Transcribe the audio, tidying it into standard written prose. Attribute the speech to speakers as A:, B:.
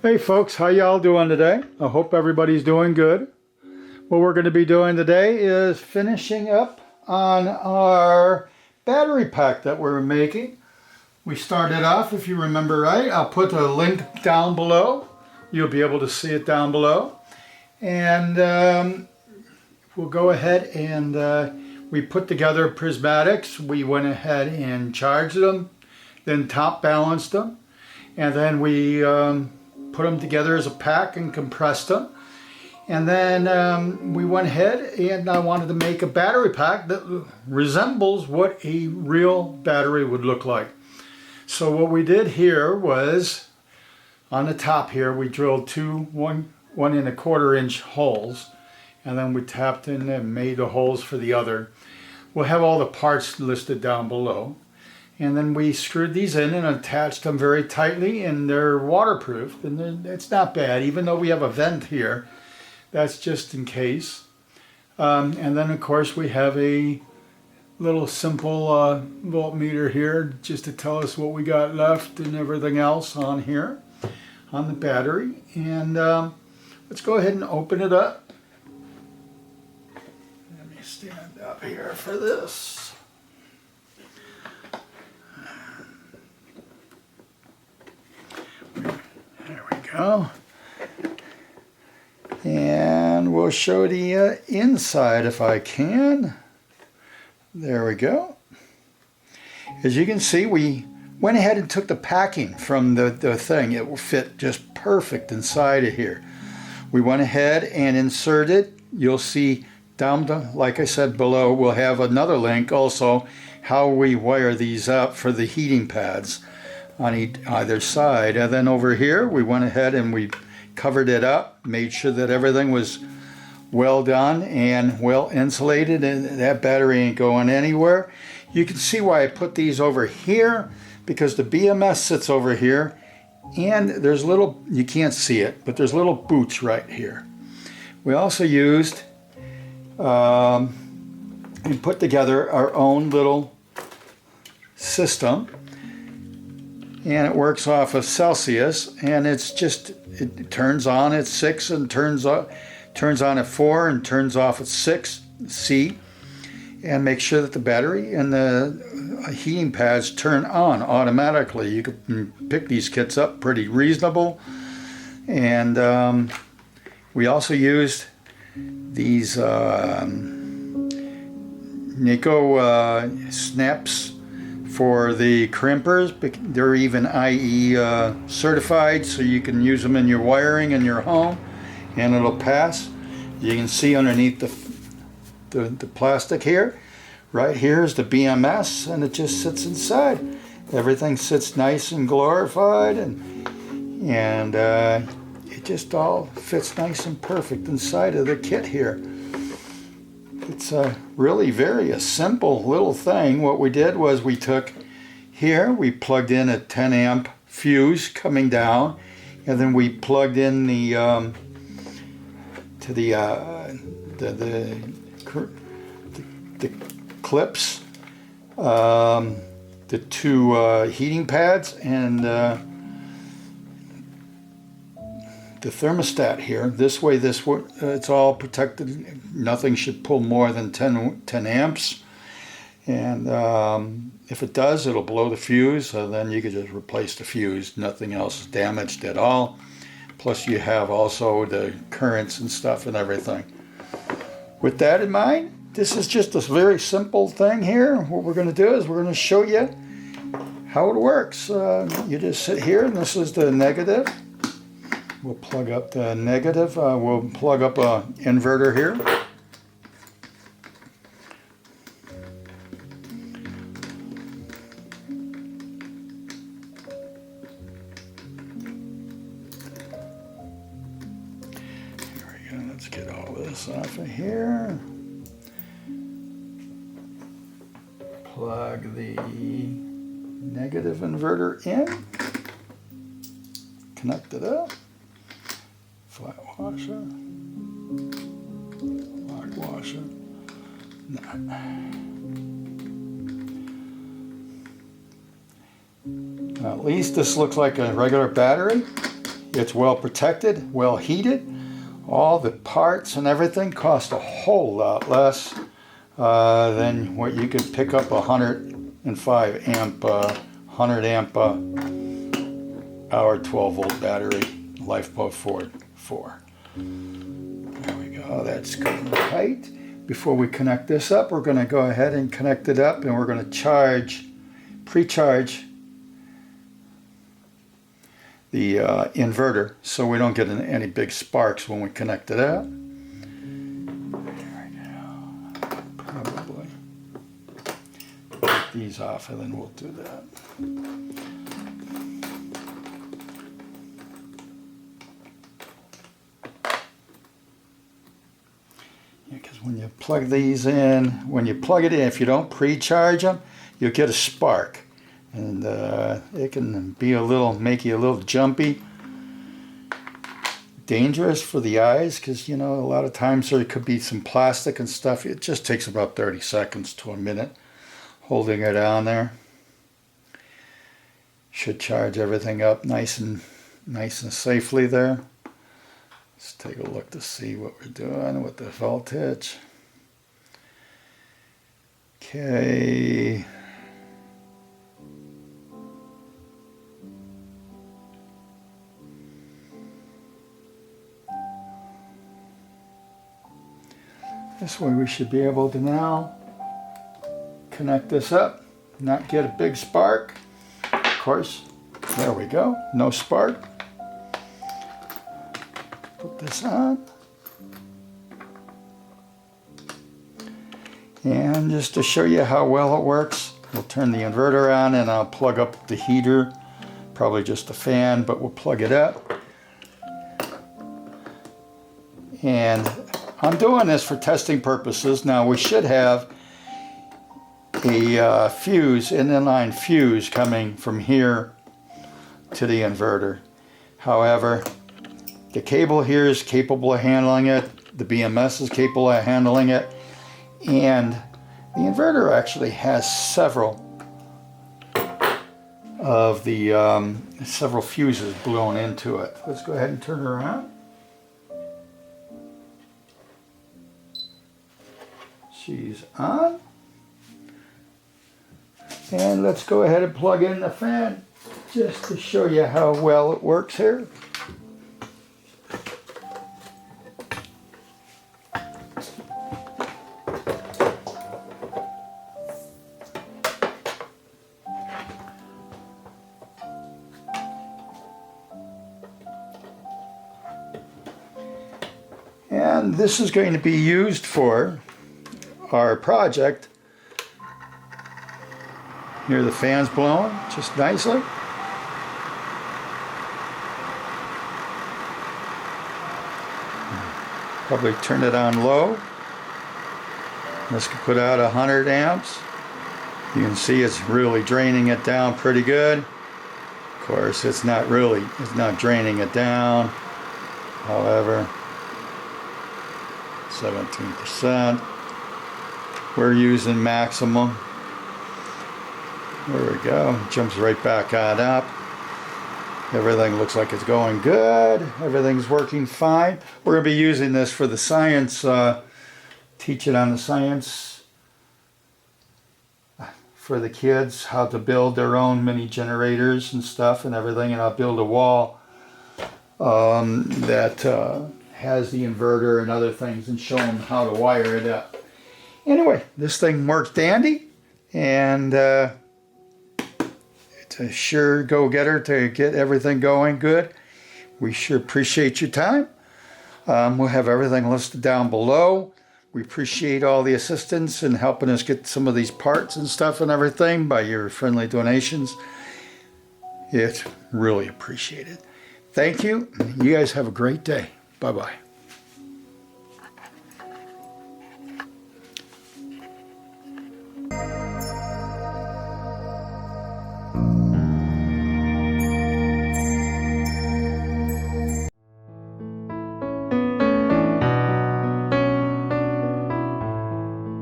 A: Hey folks, how y'all doing today? I hope everybody's doing good. What we're going to be doing today is finishing up on our battery pack that we're making. We started off, if you remember right, I'll put a link down below. You'll be able to see it down below. And we'll go ahead and we put together prismatics. We went ahead and charged them, then top balanced them, and then we put them together as a pack and compressed them. And then we went ahead and I wanted to make a battery pack that resembles what a real battery would look like. So what we did here was, on the top here, we drilled two 1.25 inch holes, and then we tapped in and made the holes for the other. We'll have all the parts listed down below. And then we screwed these in and attached them very tightly, and they're waterproof. And it's not bad, even though we have a vent here. That's just in case. And then, of course, we have a little simple voltmeter here just to tell us what we got left and everything else on here, on the battery. And let's go ahead and open it up. Let me stand up here for this. There we go. And we'll show the inside if I can. There we go. As you can see, we went ahead and took the packing from the thing. It will fit just perfect inside of here. We went ahead and inserted. You'll see down, like I said, below, we'll have another link also how we wire these up for the heating pads on either side. And then over here we went ahead and we covered it up, made sure that everything was well done and well insulated, and that battery ain't going anywhere. You can see why I put these over here, because the BMS sits over here, and there's little, you can't see it, but there's little boots right here. We also used and put together our own little system, and it works off of Celsius, and it's just, it turns on at 6 and turns on at 4 and turns off at 6 C, and make sure that the battery and the heating pads turn on automatically. You can pick these kits up pretty reasonable. And we also used these Nico snaps for the crimpers. They're even IE certified, so you can use them in your wiring in your home and it'll pass. You can see underneath the plastic here, right here is the BMS, and it just sits inside. Everything sits nice and glorified, and it just all fits nice and perfect inside of the kit here. It's a really very simple little thing. What we did was we took here, we plugged in a 10 amp fuse coming down, and then we plugged in the clips, the two heating pads, and the thermostat here. This way, it's all protected. Nothing should pull more than 10 amps. And if it does, it'll blow the fuse. So then you can just replace the fuse. Nothing else is damaged at all. Plus you have also the currents and stuff and everything. With that in mind, this is just a very simple thing here. What we're going to do is we're going to show you how it works. You just sit here, and this is the negative. We'll plug up the negative. We'll plug up an inverter here. Here we go. Let's get all this off of here. Plug the negative inverter in. Connect it up. Flat washer, lock washer. Now, at least this looks like a regular battery. It's well protected, well heated. All the parts and everything cost a whole lot less than what you could pick up a 105 amp, 100 amp hour 12 volt battery Lifeboat Ford 4. There we go, that's good and tight. Before we connect this up, we're going to go ahead and connect it up, and we're going to pre-charge the inverter so we don't get any big sparks when we connect it up. There we go. Probably take these off and then we'll do that. Because when you plug these in, when you plug it in, if you don't pre-charge them, you'll get a spark. And it can be make you a little jumpy. Dangerous for the eyes, because you know, a lot of times there could be some plastic and stuff. It just takes about 30 seconds to a minute holding it on there. Should charge everything up nice and safely there. Let's take a look to see what we're doing with the voltage. Okay. This way we should be able to now connect this up, not get a big spark. Of course, there we go, no spark. Put this on. And just to show you how well it works, we'll turn the inverter on and I'll plug up the heater, probably just a fan, but we'll plug it up. And I'm doing this for testing purposes. Now we should have a fuse, an inline fuse coming from here to the inverter. However, the cable here is capable of handling it. The BMS is capable of handling it. And the inverter actually has several of the several fuses blown into it. Let's go ahead and turn it around. She's on. And let's go ahead and plug in the fan just to show you how well it works here. And this is going to be used for our project. Hear the fans blowing just nicely. Probably turn it on low. This could put out 100 amps. You can see it's really draining it down pretty good. Of course, it's not draining it down. However, 17%. We're using maximum. There we go. Jumps right back on up. Everything looks like it's going good. Everything's working fine. We're going to be using this for the science, teaching on the science for the kids, how to build their own mini generators and stuff and everything. And I'll build a wall that has the inverter and other things and show them how to wire it up. Anyway, this thing works dandy, and it's a sure go-getter to get everything going good. We sure appreciate your time. We'll have everything listed down below. We appreciate all the assistance in helping us get some of these parts and stuff and everything by your friendly donations. It's really appreciated. Thank you. You guys have a great day. Bye-bye.